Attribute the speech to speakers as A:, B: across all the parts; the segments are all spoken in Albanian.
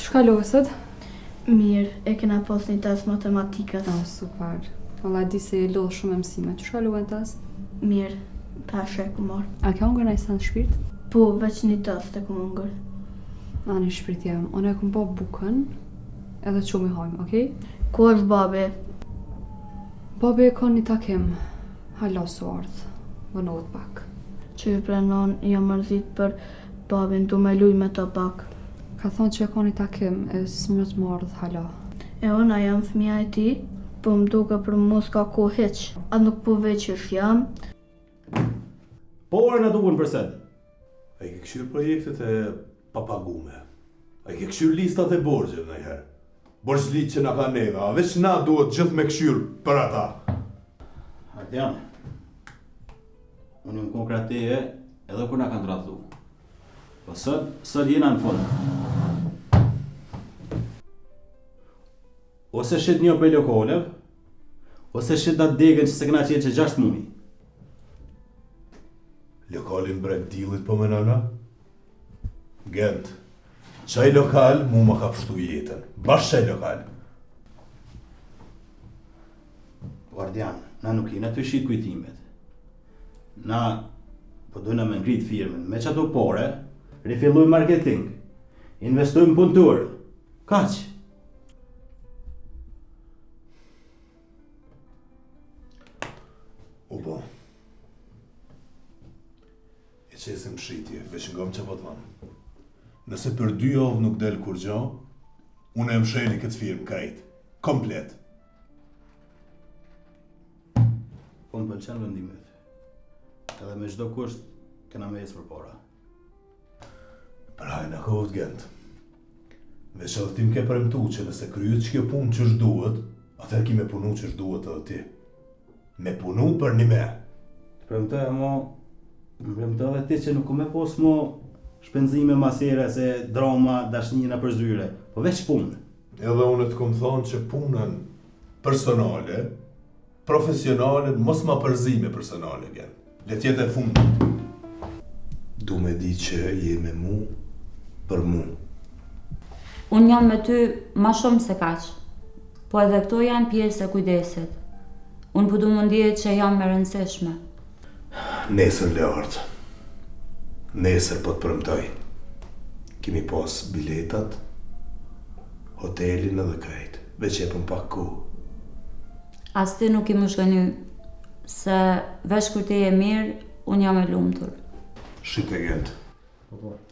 A: Ç'kalove sot?
B: Mirë, e kena pas një test matematikës.
A: Oh, super. Valla di se e lodh shumë me mësime. Ç'kalove në test?
B: Mirë, tash e ku marr.
A: A ke hongër ai sa në shpirt?
B: Po, veç një test e ku hongër.
A: Në shpirt jam. Unë e kum bë bukën edhe të çumi hajm, okay?
B: Ku është babi?
A: Babi e ka një takim. Hala su ardh. Vënohet pak.
B: Që i pranon, jam mërzit për babin, du me luj me të pak.
A: Ka thonë që e ka një takim, e s'më të më ardh hala.
B: E unë a jam fëmija e ti, po më duke për mos ka ko heq. A nuk po veqësh jam.
C: Po orë në duken përset.
D: A i ke këshyrë projektet e papagume. A i ke këshyrë listat e borgjeve nëjherë. Borgjlit që na ka neva, a veç na duhet gjithë me këshyrë për ata.
C: Ardian, unë jëmë konkreteje edhe kur na kanë tradhtu. Po sot jena në fund. Ose shit një për lokolev, ose shit atë degën që se këna qenë që 6 muaj.
D: Lokalin brek dilit po me nëna? Gent, qaj lokal mu më ka pështu jetën. Bash qaj lokal.
C: Ardian, na nuk jena të shit kujtimet. Na po dojna me ngrit firmën, me qato pore, rifilluj marketing, investojmë punëtur, kaq.
D: U bo. E qesim shitje, veç nga më që po thamë. Nëse për 2 javë nuk del kur gjo, unë e më sheli këtë firmë krejt. Komplet.
C: Po më pëlqen vendimet. Edhe me çdo kusht, kena me jesë për para.
D: Për hajna kohët gent. Veç edhe ti më ke premtu që nëse kryet që kjo punë që shduhet, atëherë ki me punu që shduhet edhe ti. Me punu për një me.
C: Të premtoj mo, më premtoj edhe ti që nuk me pos mo shpenzime masere se drama, dashnjina për zyre, po veç punë.
D: Edhe unë të kom thonë që punën personale, profesionale, mos ma përzime personale gen. Le tjetë e fundit. Du me di që je me mu, për mu.
E: Unë jam me ty ma shumë se kaq, po edhe këto janë pjesë e kujdesit. Unë po du më ndihet që jam me rëndësishme.
D: Nesër lartë. Nesër po të përmtoj. Kimi pas biletat, hotelin edhe krejt. Veç e pëm pak ku.
E: As ti nuk i më shkëny, se veç kur ti je mirë, unë jam e lumtur.
D: Shite gent.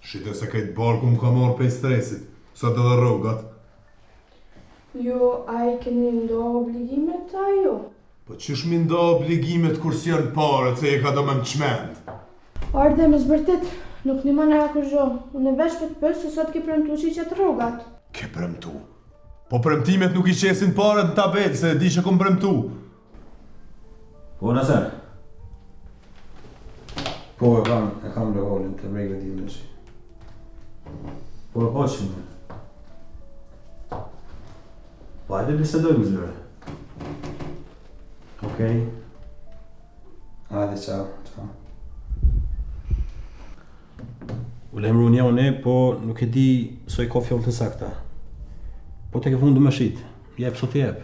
D: Shite se kejt barku më ka marrë pej stresit. Sot edhe rrogat.
B: Jo, a i keni ndo obligimet ta jo?
D: Po qysh mi nda obligimet kur si janë pare, se e ka do me më qmend?
B: Arde, me zbërtit, nuk një mana kur gjo. Unë e veç për të pësë se sot ke premtu që i qëtë rrogat.
D: Ke premtu? Po premtimet nuk i qesin pare në tabel, se e di që kom premtu.
C: Po nëse?
F: Po e kam lokalin të brejve t'ilën që.
C: Po e hoqëm. Po hajde bisedojmë zyre. Okej.
F: Hajde, ciao.
C: U lemru një unë, po nuk e di soj ka fjollë të sakta. Po te ke fundu me shit, jep sot jep.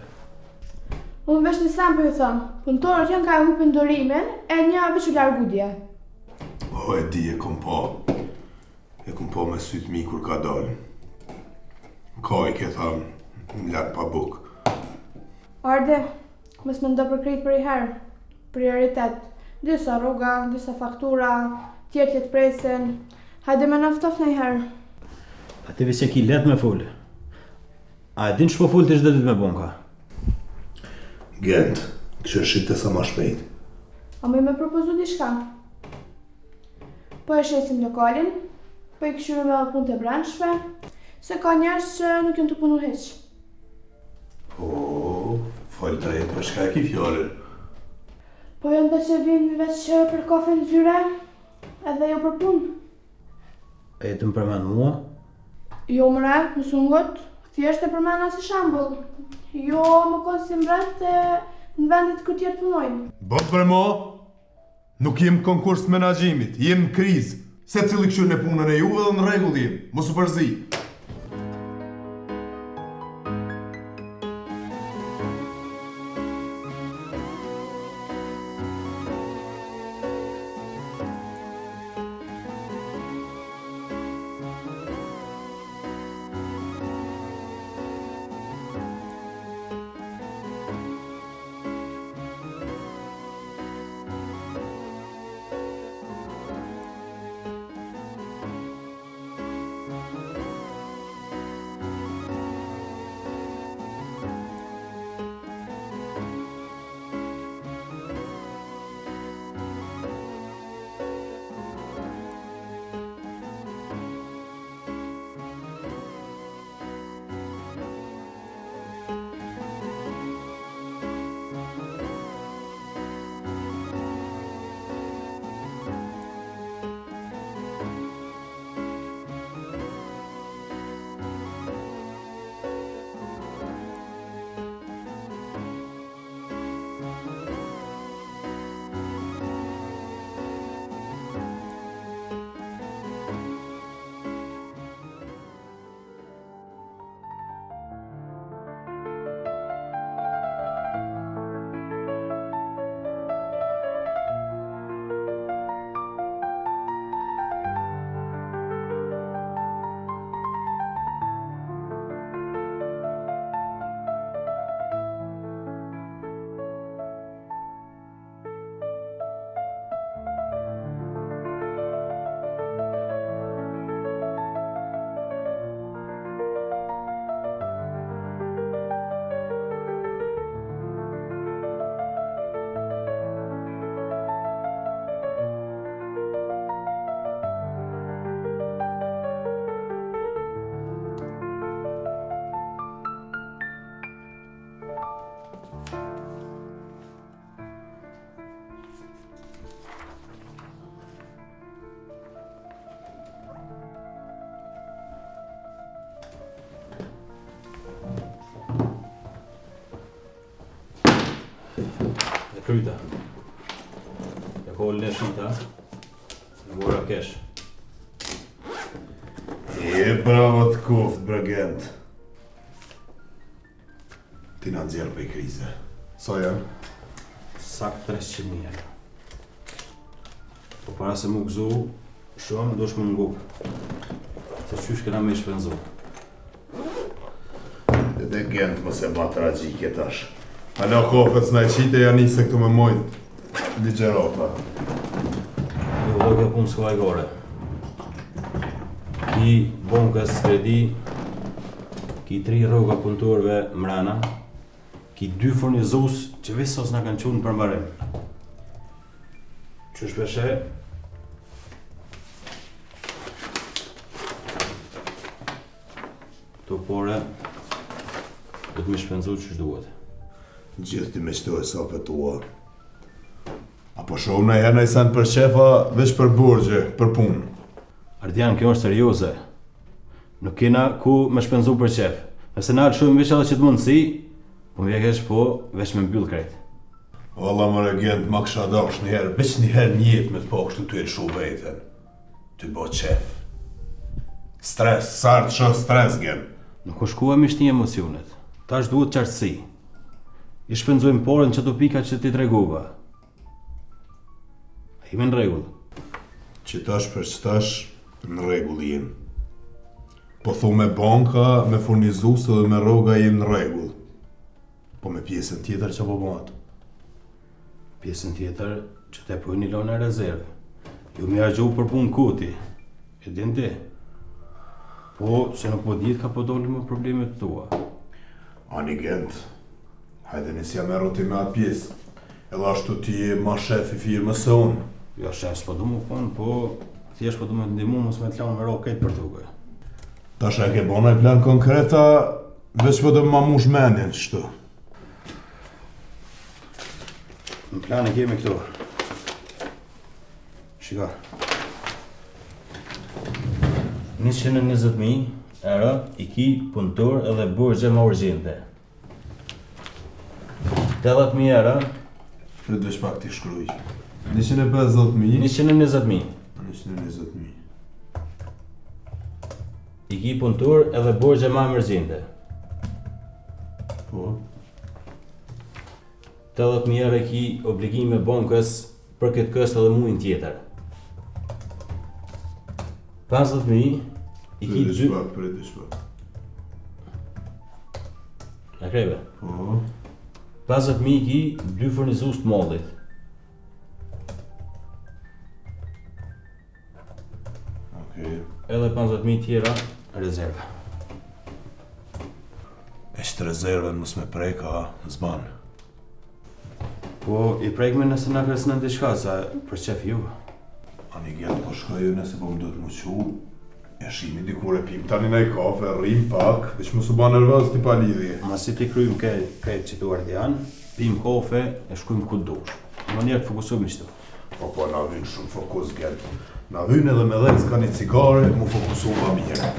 B: Unë veç një sam për ju thëmë, punëtorët janë ka e hupin dorimin, e një veç u largudje.
D: O, e di, e kom po. E kom po me sytë mi kur ka dalë. Ka i ke thamë, më lanë pa buk.
B: Arde, mës me ndo për krejt për i herë. Prioritet. Disa rruga, disa faktura, tjertë të presin. Hajde me naftof në i herë.
C: A ti veç e ki let me full. A e din që po full të çdo ditë me bonka?
D: Gent, kështë shite sa ma shpejt.
B: A me propozu diçka? Po e shesim lokalin, po i këshyru me punë të brendshme, se ka njerës që nuk jënë të punu heq.
D: Po, falë drejt, për shka e ki fjallën?
B: Po jënë të që vinë veç për kafe në zyre, edhe jo për punë.
C: E të më përmen mua?
B: Jo mëre, më sungot, thjesht e përmena si shambull. Jo më konë si mbret në vendit ku tjerë punojnë.
D: Bët për mo, nuk jem konkurs menaxhimit, jem krizë. Se cili këshur në punën e juve dhe në regull jem, mos u përzi.
C: Kryta. Ja kolën e shita. Në mora kesh.
D: Bravo të koft, bragent. Ti na nxjerr prej krize. Sa janë?
C: Sakt 300.000 euro. Po para se mu gëzu, shumë do shmë ngu. Se qysh këna me shpenzu.
D: Dhe gent mos e ba tragjike tash. Hala kofet s'na e qite janë se këtu me mojt ligjerota.
C: Jo do kjo punë s'ka e gore. Ki bankës kredi, ki 3 rroga punëtorëve mrena, ki 2 furnizues që visos na kanë qunë për mbarim. Qysh peshe? Këto pore do të më shpenzu qysh duhet.
D: Gjithë ti me qëto e sapet tua. Apo shoh na herë i san për shefa veç për burgje, për punë.
C: Ardian, kjo është serioze. Nuk kena ku me shpenzu për qef. Nëse na shumë veç edhe që të mundësi, po më vjekesh po veç me mbyll krejt.
D: Valla më regent, ma kësha dash njëherë, veç njëherë njët me të po kështu ty e lëshu veten. Ty bo qef. Stres, sartë shë stres gen.
C: Nuk është ku e mishti emocionet. Tash duhet qartësi. I shpenzojmë porën që të pika që ti tregova. A jemi në rregull?
D: Që tash për që tash, në rregull jem. Po thu me banka, me furnizues dhe me rroga jem në rregull. Po me pjesën tjetër që po bëhat.
C: Pjesën tjetër që te pojnë një lona rezervë. Ju mi agju për punë kuti. E din ti. Po, se nuk po ditë ka po doli më problemet tua.
D: Ani gent, hajde nisja me roti me atë pjesë. Edhe ashtu ti je ma shef i firmës se unë.
C: Jo, shef, s'po du më konë, po thjesht po du më të ndimu mos me të lanë me ro këtë për tuke.
D: Tash e ke bona i plan konkreta, veç po të ma mush menjen qështu.
C: Në plan e kemi këtu. Shika. 120.000 euro i ki punëtor edhe burgje ma urgjente. 80.000 euro.
D: Fred veç pak t'i shkruj. 150.000.
C: 120.000.
D: 120.000.
C: I ki punëtor edhe burgje ma emergjente.
D: Po.
C: 80.000 euro i ki obligime bankës për këtë këst edhe muin tjetër. 50.000 i ki
D: Fred
C: dy...
D: veç pak.
C: E kreve?
D: Po.
C: 50.000 i ki 2 furnizues të mallit.
D: Okej.
C: Edhe 50.000 tjera rezerve.
D: E shtë rezerven mos me preka, zban.
C: Po, i prekme nëse na kresë në diçka, sa për qef ju.
D: Ani gjellë po shkoj nëse po më do të muqu, e shimi dikur e pim tani në i kafe, rrim pak, veç mos u ba nervoz ti pa lidhje.
C: Ma si ti kryjmë krejt që tu ardian, pim kafe e shkujmë ku dush. Në mënyrë të fokusojmë qëtu.
D: Po, na vynë shumë fokus gjellë. Na vynë edhe me dhejtë s'ka një cigare, mu fokusu ma mirë.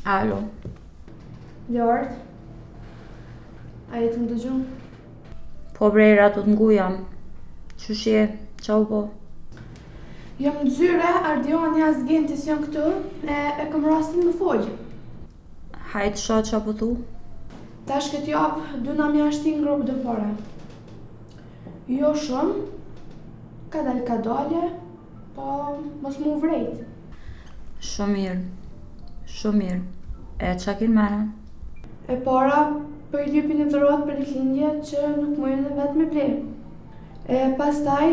E: Alo,
B: Lart, a jetë më dëgjum?
E: po brejra të ngujam. Qysh je? Qa u po?
B: Jam në zyre, Ardioni Asgentis janë këtu, e kam rastin më folë.
E: Hajtë shoh që po thu?
B: Tash këtë javë, duna mja shti në grupë dëpore. Jo shumë, ka dalë, po mos mu vrejt.
E: Shumë mirë. Shumë mirë. E qa kin mene?
B: E para, po i lypin e dhërat për i klindje që nuk mujnë dhe vetë me ble. E pastaj,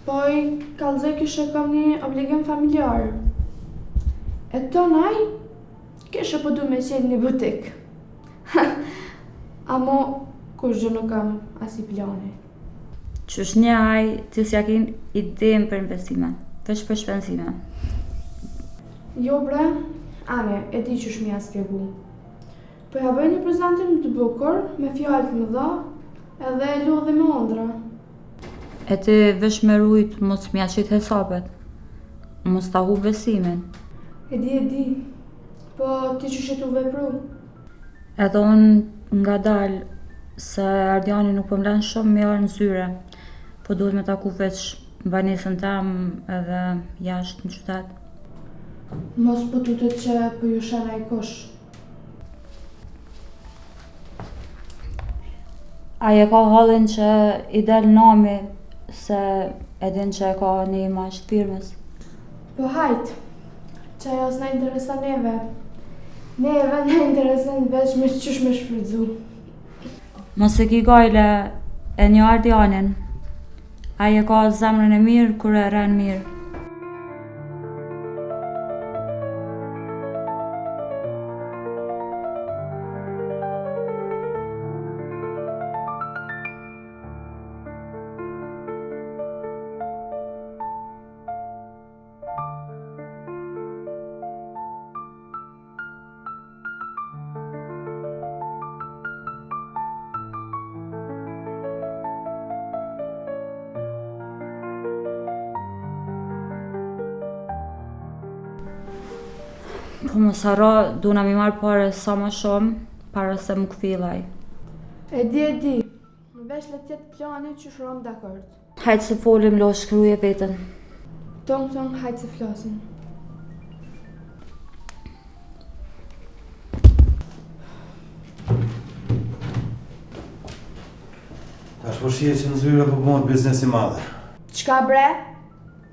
B: po i kallëzoj kishe kam një obligim familjar. E tonaj, kishe po du me qenë një butik. Amo, kur gjë nuk kam as i plani.
E: Qysh një aj, ti s'ja kin idejnë për investime, veç për shpenzime.
B: Jo bre, ane, e di që shmi as kegu. Po ja bëj një prezentim të bukur, me fjallë të më dha, edhe e lodhe me ondra.
E: E ti veç me rujt mos m'ja qit hesabet, mos ta hu besimin.
B: E di, po ti që shetu vepru.
E: Edhe unë nga dalë se Ardiani nuk po m'len shumë mirë në zyre, po duhet me taku veç në banesën tem edhe jashtë në qytet.
B: Mos po tutet që po ju shana i kosh.
E: Aje ka hallin që i del nami se edin që e ka një imazh të firmës.
B: Po hajt, që ajo s'na interesan neve. Neve na interesan veç me qysh me shfrytzu.
E: Mos e ki gajle e një Ardianin. Aje ka zemrën e mirë kur e ren mirë. Po mos harro, duna mi marrë pare sa më shumë, para se më këfilaj.
B: E di, veç le tjetë plani që shrom dakord.
E: Hajtë se folim lo shkruje vetën.
B: Tong, hajt se flasin.
C: Tash po shije që në zyre po bëhet biznes i madhe.
B: Qka bre?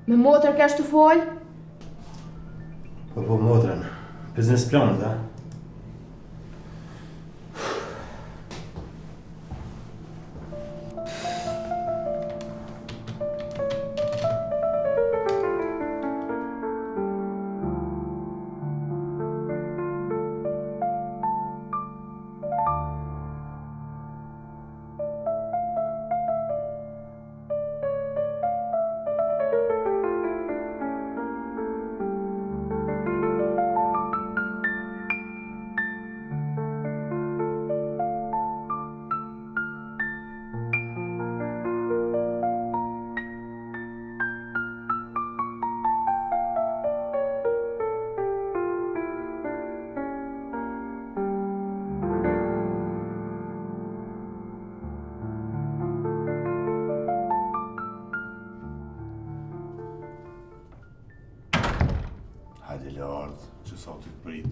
B: Me motër kesh të folë?
C: Po motrën. Biznes planët, a?
D: Hajde lartë, që sa të prit.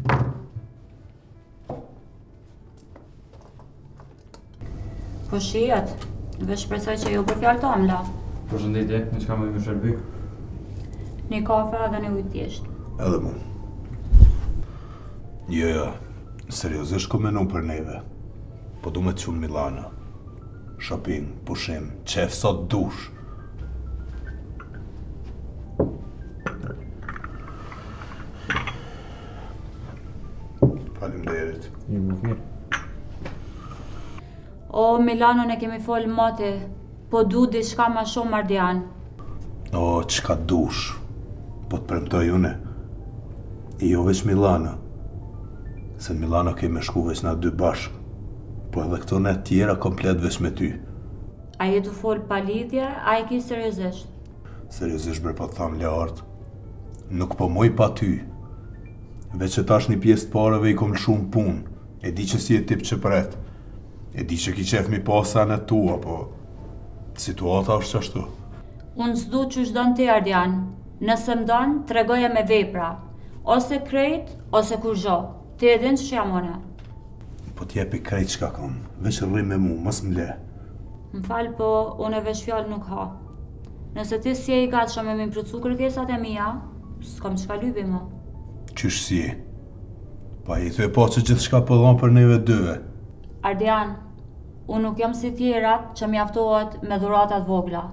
E: Po shijet, veç shpresoj që jo për fjallë të amla.
F: Përshëndetje, në qka më më shërby?
E: Një kafe edhe një ujtë thjesht.
D: Edhe mu. Jo, seriozisht ko menu për neve. Po du me të qunë Milano. Shopping, pushim, qef sot dush. Faleminderit.
F: Një më mirë.
E: O, Milano ne kemi folë mati, po du diçka ma shumë Ardian.
D: O, qka dush. Po të premtoj une. Jo veç Milano. Se në Milano kemi shku veç na dy bashkë. Po edhe këto ne tjera komplet veç me ty.
E: A je të folë pa lidhje, a i ki seriozisht?
D: Seriozisht bre po të tham lartë. Nuk po moj pa ty. Veç që tash një pjesë të pareve i kom shumë punë. E di që si e tip që pret. E di që ki qef mi pasa në tua, po situata është qashtu.
E: Unë s'du që shdo në ti, Ardian. Nëse më don, tregoje me vepra. Ose krejt, ose kur gjo. Ti e din që jam une.
D: Po t'jepi krejt çka kam, veç rrim me mu, mos më le.
E: Më fal, po unë e veç fjallë nuk ha. Nëse ti si e i gatshëm me m'implotsu kërkesat e mia, s'kam çka lypi më.
D: Qysh si? Pa i thue po që gjithë shka pëllon për neve dyve.
E: Ardian, unë nuk jam si tjerat që mjaftohet me dhuratat vogla.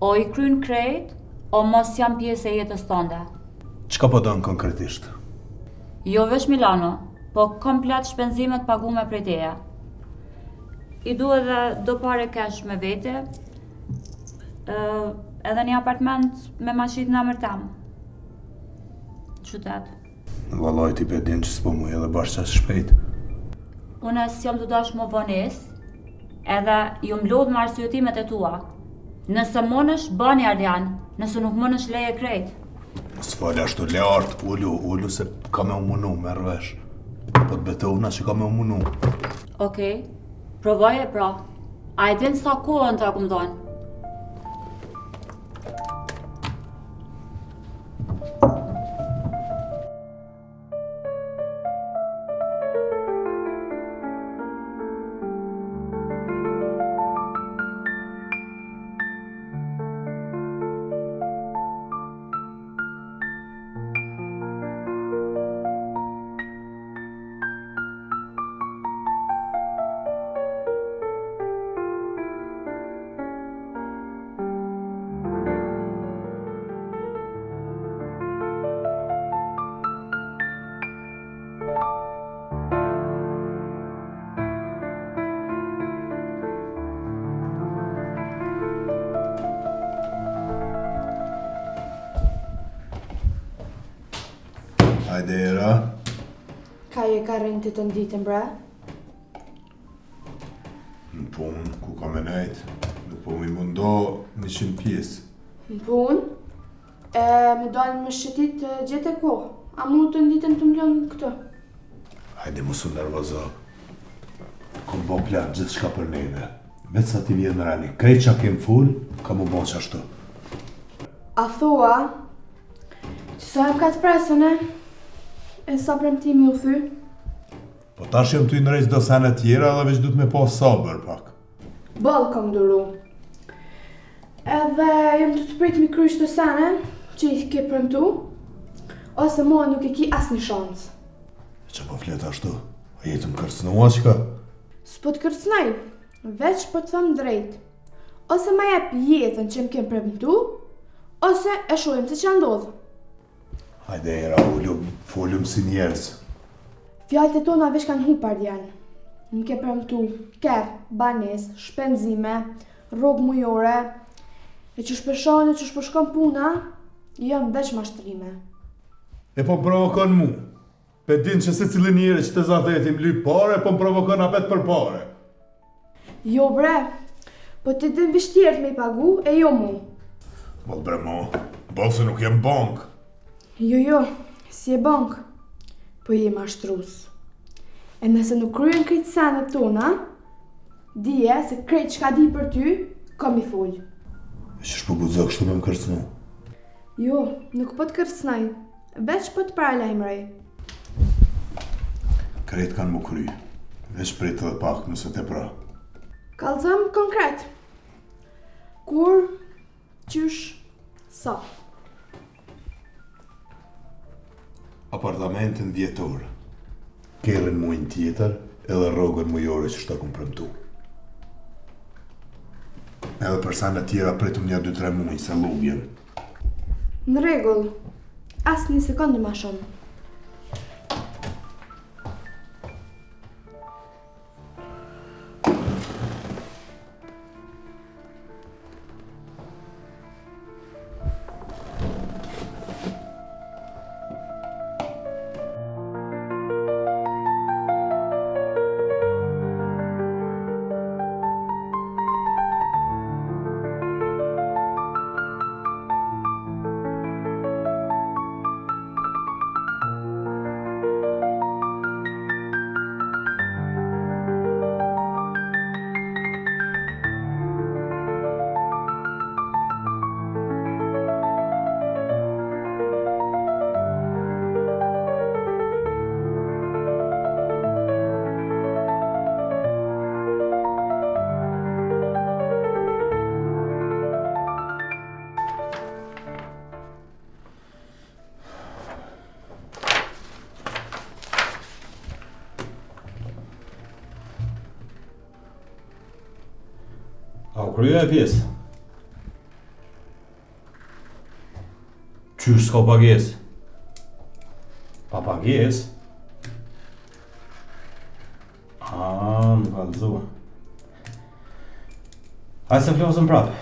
E: O i kryn krejt, o mos jam pjesë e jetës tënde.
D: Çka po don konkretisht?
E: Jo veç Milano, po komplet shpenzimet pagume prej teja. I du edhe do pare cash me vete, edhe një apartment me mashit në emër tem. Qytet.
D: Vallaj ti pedin që s'po mu edhe bashkë qas shpejt.
E: Unë s'jam të dash më vones, edhe ju mlodh me arsyetimet e tua. Nëse monësh, bani Ardian, nëse nuk monësh leje krejt.
D: Mos fali ashtu lart, ullu se ka me u munu, merr vesh. Po të betona që ka me u munu.
E: Okej, provoje pra. A i din sa kohën të akum donë?
D: Hajde era.
B: Ka je ka rënë të ditën, bre?
D: Në punë, ku ka me nejt. Nuk po mi mundo 100 pjesë.
B: Në punë? Me dalë më shëtit gjithë e kohë. A mu të ditën të mblon këtë?
D: Hajde mos u nervozo. Kom bo plan gjithë shka për neve. Vetë sa ti vjen në rani, krejt qa kem full, ka mu bon qashtu.
B: A thua që sa jem ka të presën, e sa premtimi u thy?
D: Po tash jam ty në rejtë do sene tjera dhe veç du të me po sabër pak.
B: Ballë kam duru. Edhe jem të prit mi kryq të sene që i ke premtu, ose mua nuk i ki as një shansë.
D: Që po flet ashtu, a jetë më kërcnua qka?
B: S'po të kërcnaj, veç po të thëmë drejt. Ose ma jep jetën që më kem premtu, ose e shohim se që ndodhë.
D: Hajde era, folum si njerëz.
B: Fjallët e tona veç kanë hupar janë. Më ke premtu kerr, banes, shpenzime, rrogë mujore, e që shpeshon e që shpeshkon puna, janë veç mashtrime.
D: E po provokon mu. Pe din që se cilë njëre që të zathetim lyp pare, po më provokon apet për pare.
B: Jo bre, po ti din vishtjerët me i pagu e jo mu.
D: Bol bre mo, bol se nuk jem bank.
B: Jo, si e bank, po jem ashtrus. E nëse nuk kryen krejt senet tona, dije se krejt qka di për ty, kam i full.
D: E që shpo gudzo kështu me më kërcnu?
B: Jo, nuk po të kërcnaj, veç po të paralajmërej.
D: Krejt kanë mu kry, veç prit edhe pak nëse te pra.
B: Kallëzëm konkret. Kur, qysh, sa.
D: Apartamentin vjetor, kerën muin tjetër edhe rrogën mujore që shta kom premtu. Edhe për sanet tjera pritëm një 2-3 muj se lubjen.
B: Në rregull, as një sekondë ma shumë.
C: A u kryo e pjesë? Qysh s'ka pagesë? Pa pagesë? Më kallëzua. Hajde se flosëm prapë.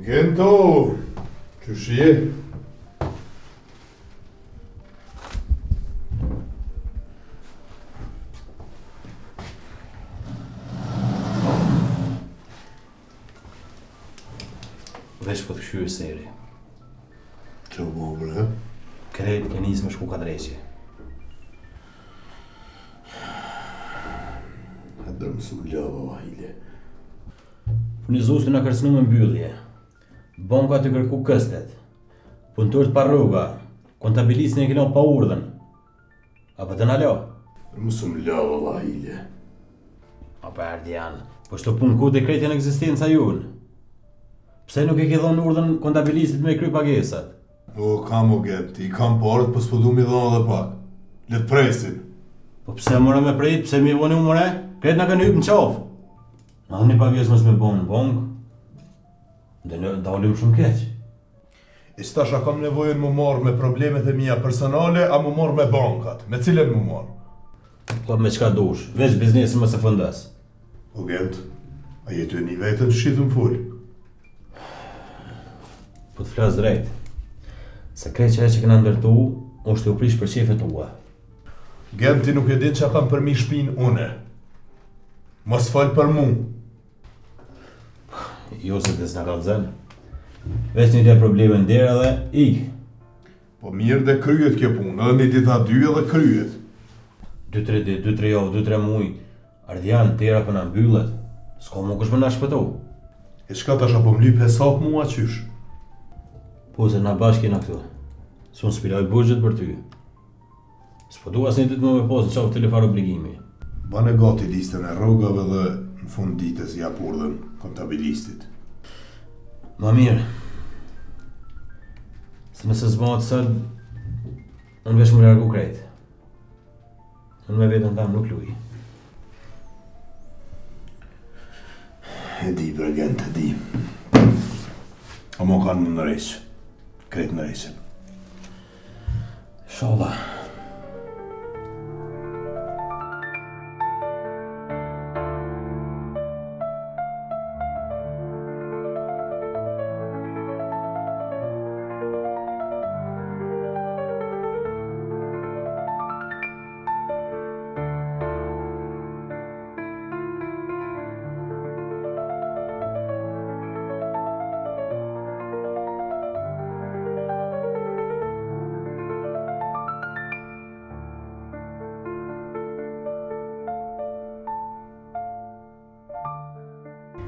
D: Gento, qysh je?
C: Veç po të këshyri seri.
D: Që u bre?
C: Krejt ke nisë me shku ka dreqje.
D: E dërmë su lava, vahile.
C: Furnizuesi na kërcënu me mbyllje. Banka të kërku këstet. Punëtorët pa rruga. Kontabilistin e kena pa urdhën. Apo të na lo?
D: Dërmë su lava, vahile.
C: Apo Ardian, po shto punë ku dekretin ekzistenca junë. Pse nuk e ke dhënë urdhën kontabilistit me kry pagesat?
D: O, kam o Genti, i kam parët, po s'po du mi dhona dhe pak. Le të presin.
C: Po pse mëre me prejt, pse mi voni u mëre? Kretë na kanë hypë në qafë. Na dhëni pagesë mos me bon në bongë. Dhe në dalim shumë keq.
D: E qëtash a kam nevojën më marrë me problemet e mija personale, a më marrë me bankat? Me cilën më marrë?
C: Po me qka dush, veç biznesin më se fëndas.
D: O Gent, a jetu e një vetën shqitën full?
C: Po të flas drejt. Se kreqja që këna ndërtu, është të u prish për qefet tua.
D: Genti nuk e din që kam për mi shpinë une. Mos fal për mu.
C: Jo se të s'na kallëzën. Veç një të probleme ndera dhe ik.
D: Po mirë dhe kryet kjo punë, edhe një dita dy edhe kryet.
C: 2-3 ditë, 2-3 javë, 2-3 muj. Ardian, tera për na mbyllet. S'ka më kush më na shpëtu.
D: E shka tash apo mlyp hesap mua qysh?
C: Po se na bashkë jena këtu. S'unë spiloj burgjet për ty. S'po du asnjë ditë më me posë në qafë të lefar obligimi.
D: Bane gati listën e rrogave dhe në fund ditës jap urdhën kontabilistit.
C: Ma mirë. Se nëse s'bëhet sot, unë vesh më largu krejt. Unë me vetën tam nuk luj.
D: E di, Bergent, e di. A mo kanë më nëreqë. Krejt nëreqën.
C: Inshallah.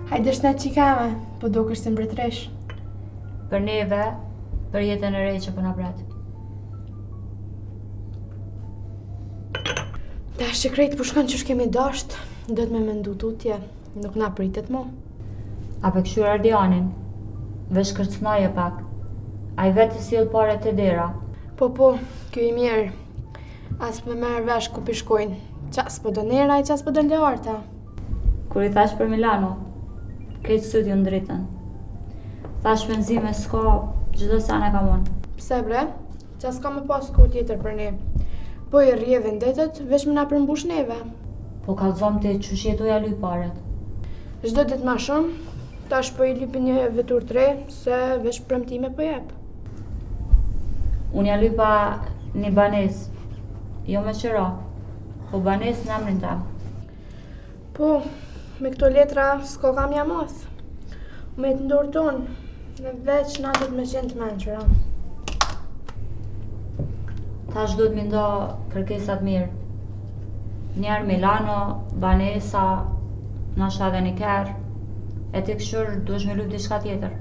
B: Hajde shna qikame, po do kështë mbretresh.
E: Për neve, për jetën e re që po na pret.
B: Tash që krejt pushkan që shkemi dasht, do të me mendu tutje, nuk na pritet mo.
E: A për këshur Ardianin, vesh kërcnaje pak. A i vetë si jëllë pare të dera.
B: Po, kjo i mirë. As me merë vesh ku pishkojnë. Qas po do nera i qas po do larta.
E: Kur i thash për Milano, këtë sët ju ndritën. Thash penzime s'ka, gjithë sa ne kam unë.
B: Pse bre? Qas ka me pas ko tjetër për ne. Po i rje vendetet, vesh me na përmbush neve.
E: Po kallëzom të që shjetoja luj paret.
B: Çdo ditë ma shumë, tash po i lipi një vetur të re, se vesh premtime po jep.
E: Unë ja lypa një banes, jo me qëra, po banes në emrin tem.
B: Po, me këto letra s'ko kam ja moth. Me të ndorë tonë, në veç natët me qenë të menqëra.
E: Tash duhet mi ndo kërkesat mirë. Njerë Milano, banesa, nasha dhe një kerë, e ti këshur duesh me lup diçka tjetër.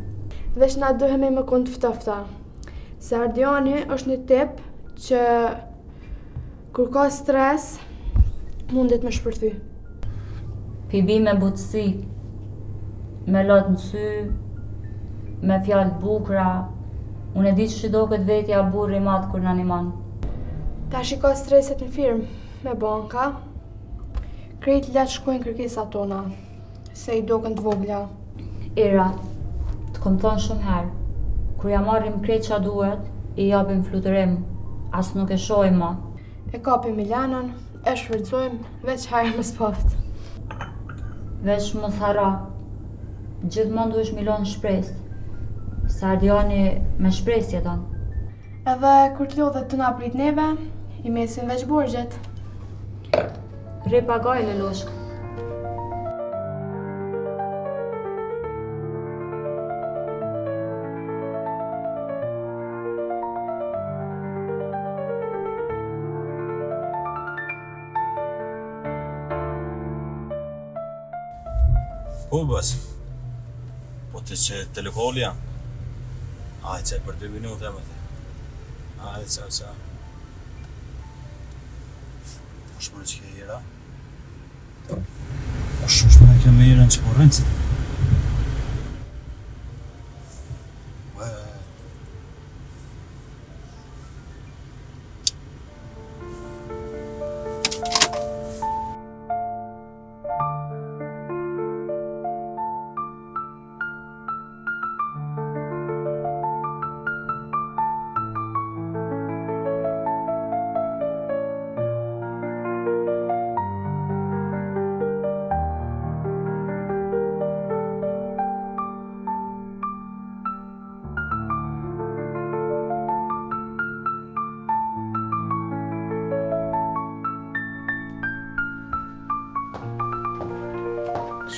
B: Veç na duhemi me kont ftofta. Se Ardiani është një tip që kur ka stres, mundet me shpërthy.
E: Pibi me butësi, me lot në sy, me fjalë bukura. Unë e di që do këtë vetja burri madh kur në animon.
B: Ta shiko streset në firmë me banka. Krejt letë shkojnë kërkesat tona, se i doken të vogla.
E: Ira, të kom thonë shumë herë, kur ja marrim krejt qa duhet, i japim flutërim, as nuk e shojmë ma.
B: E kapim Milanën, e shfrytëzojmë, veç herë më spaft.
E: Veç mos hara, gjithmonë duhesh milon shpresë, se Ardiani me shpresë jeton.
B: Edhe kur t'lodhet të na prit neve, i mesin veç borgjet.
E: Ri pagaj leloshk.
C: Po bas, po të që telefoni janë. Ajë që për 2 minuta më the. Ajë qa. Është më në që ke jera? Është më në ke me jera në që po rëndësit.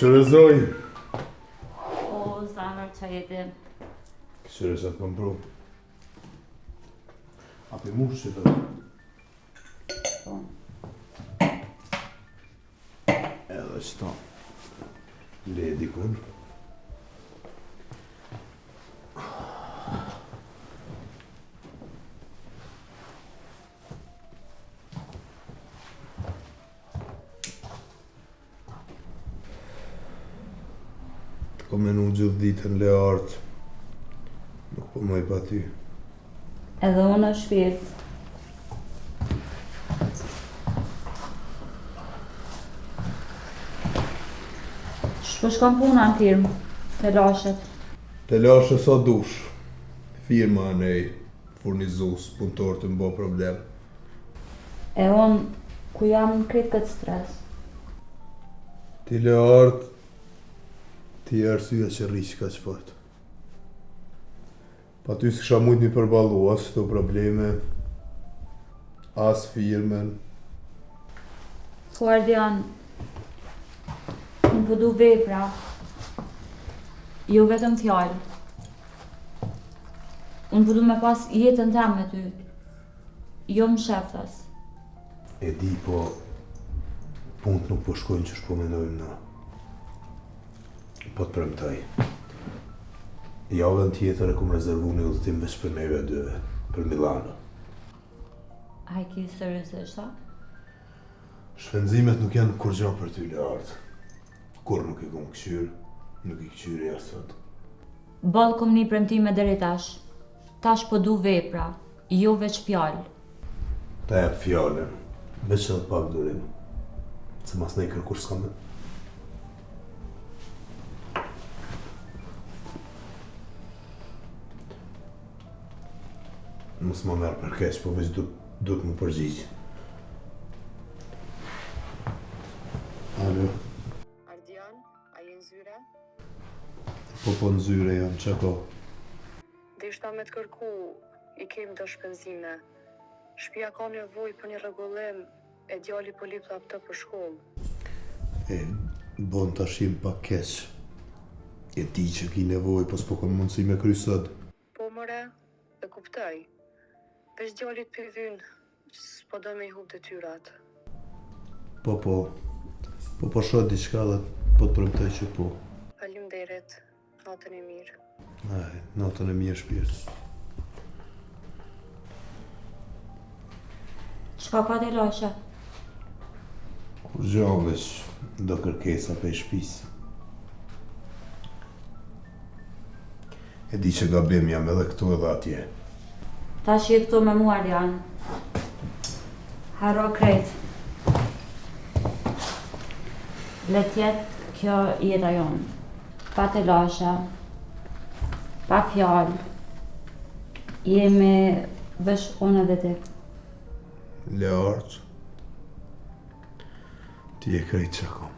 D: Shërëzoj.
E: O, zamër që jeti.
D: Shërës atë kom pru. Ape mush që të.
E: Po.
D: Edhe qëta. Le dikun. Ko menu gjithë ditën le artë, nuk po moj pa ty.
E: Edhe unë në shpirt. Shpo shkon puna në firmë, të lashet.
D: Të lashe sa dush, firma nej, furnizus, punëtor të mbo problem.
E: E unë, ku jam në kretë këtë stres.
D: Ti le artë, ti e arsyeja që rriq ka që fort. Pa ty s'kisha mujt një përballu as këto probleme, as firmen.
E: Po Ardian, unë po du vepra, jo vetëm fjallë. Unë po du me pas jetën tem me ty, jo më sheftas.
D: E di, po punët nuk po shkojnë që shpo mendojmë na. Po të premtoj. Javën tjetër e kum rezervu një udhëtim veç për neve dyve, për Milano.
E: A i ki seriosisht, a?
D: Shpenzimet nuk janë kur gjo për ty lartë. Kur nuk i kom këshyrë, nuk i këshyri asot.
E: Ballë kom një premtime deri tash. Tash po du vepra, jo veç fjallë.
D: Ta jep fjallën, veç edhe pak durim. Se mas nej kërkur s'kam me. Mos më merë për keq, po veç du të më përgjigjë. Alo.
G: Ardian, a je në zyre?
D: Po në zyre janë, që ko?
G: Deshta me të kërku, i kem të shpenzime. Shtëpia ka nevojë për një rregullim, e djali po lip laptop për shkollë.
D: Bon të ashim pak keq. E ti që ki nevojë, po s'po kon mundësi me kry sot.
G: Po mëre, e kuptoj. Veç djalit për vynë, s'po do me i hub detyrat.
D: Po shot diçka dhe po të premtoj që po.
G: Faleminderit, natën e mirë.
D: Aj, natën e mirë shpirt.
E: Çka ka të lashe?
D: Kur gjo veç do kërkesa për shtëpisë. E di që gabim jam edhe këtu edhe atje.
E: Ta që je këtu me mua, Ardian. Haro krejt. Le tjetë kjo jeta jonë. Pa të lasha, pa fjallë. Jemi vesh unë edhe ti.
D: Learç, ti e krejt që kam.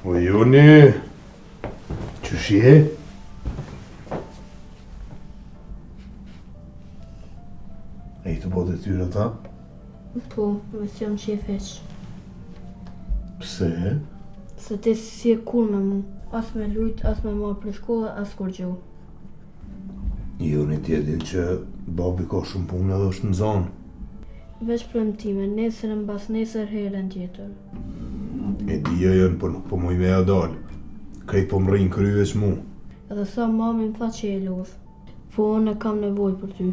D: O Joni, qysh je? E i të bote tyre ta?
B: Po, me si jam qefeq.
D: Pse?
B: Se ti si e kur me mu. As me lujt, as me marrë për shkolla, as kur gjo.
D: Joni tjetin që babi ka shumë punë edhe është në zonë.
B: Veç premtime, nesër në bas nesër herën tjetër.
D: E dija janë, por nuk po moj me ja dalë. Krejt po më rrinë kryveç mu.
B: Edhe sa mami më tha që e lodh. Po unë e kam nevoj për ty.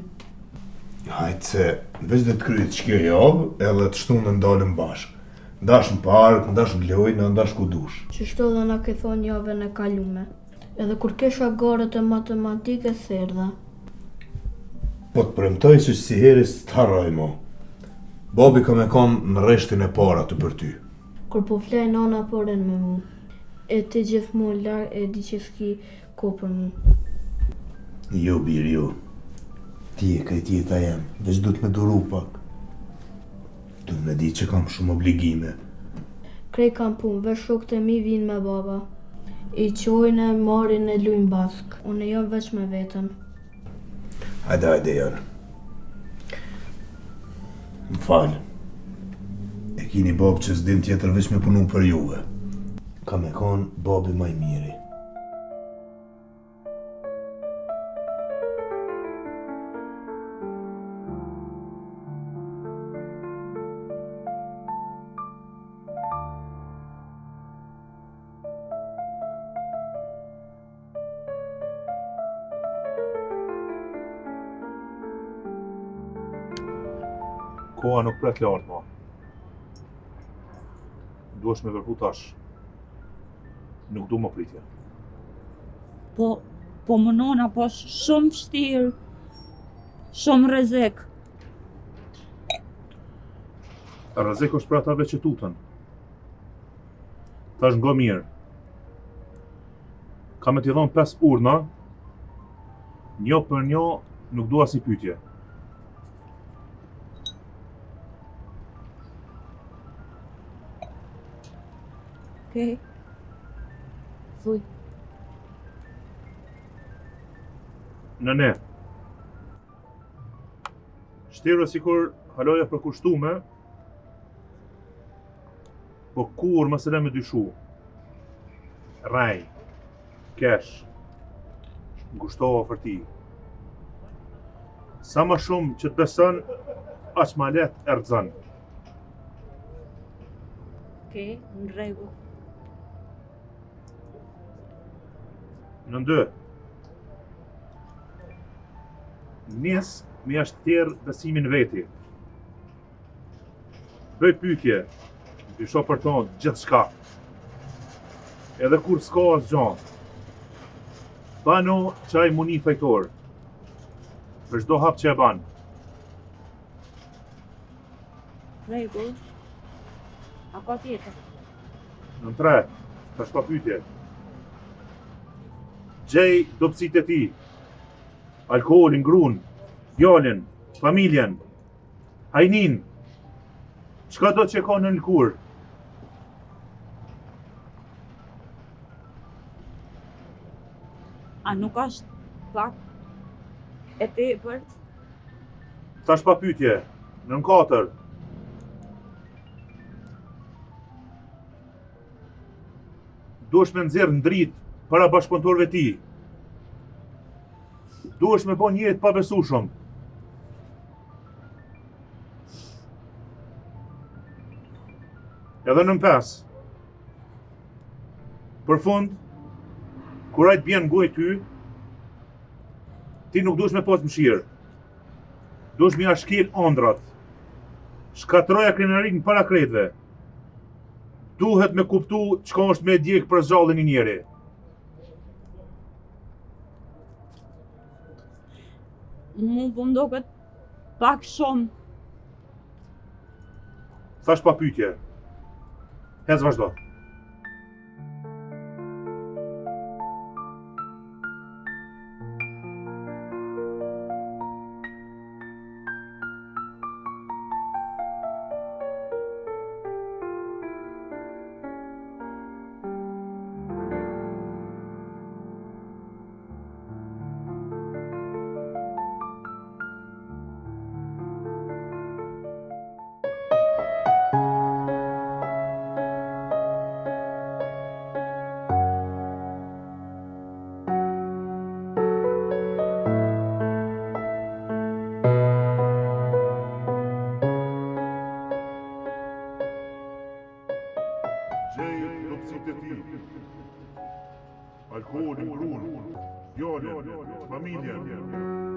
D: Hajtë se, veç dhe të kryet që kjo javë, edhe të shtunë ndalëm bashkë. Ndash në park, ndash në lojnë, ndash ku dush.
B: Qështu dhe na ke thonë javën e kalume. Edhe kur kesha garët e matematike, therdha.
D: Po të premtoj që si heris të harroj mo. Babi ka me konë në reshtin e para të për ty.
B: Kur po flej nana poren me mu. E ti gjithmonë larë e di që s'ki ko për mu.
D: Jo, birë, jo. Ti e krejt jeta jem, veç du të me duru pak. Du të me di që kam shumë obligime.
B: Krej kam punë, veç shokët e mi vinë me baba. I qojnë e marrin e lujnë bask. Unë jam veç me vetën.
D: Hajde janë. Më falë. E kini babë që s'din tjetër veç me punu për juve. Ka me konë babi maj miri.
H: Koha nuk pret lartë, ma. Duhesh me vërpu tash. Nuk du më pritje.
E: Po më nona, po shumë vështirë. Shumë rrezik.
H: Rrezik është për atave që tutën. Tash ngo mirë. Ka me t'i dhonë 5 urna, një për një nuk dua si pyetje.
E: Okej. Thuj.
H: Nëne. Shtirë sikur haloja për kushtume, po kur më se le me dyshu. Rej, kesh, ngushtoha për ti. Sa më shumë që të beson, aq ma let erdzën.
E: Okej, në rregull.
H: Në ndë, njës me ashtë tjerë besimin veti. Bëj pyetje, dysho për tonë gjithë shka. Edhe kur s'ka as gjanë. Bano qaj muni fejtor, për çdo hap që e banë.
E: Rregull. A ka tjetër?
H: Në tre, tash pa pyetje. Gjej dobësit e ti, alkoholin, grun, djalin, familjen, hajnin, çka do që ka në lëkur.
E: A nuk është pak e tepërt?
H: Tash pa pyetje, nën 4. Duhesh me nxjerr në dritë para bashkëpunëtorëve ti. Duhesh me bo një jetë pa besueshëm. Edhe nën 5. Për fund, kur ai të bjen gojë ty, ti nuk duhesh me pas mëshirë. Duhesh me ia shkel ëndrat. Shkatroja krenarin para kretëve. Duhet me kuptu çka është me djeg për zgjalljen e njeri.
E: Mu po mdoket pak shumë.
H: Thash pa pyetje. Hez vazhdo. Alkoholin, grun, djalin, familjen.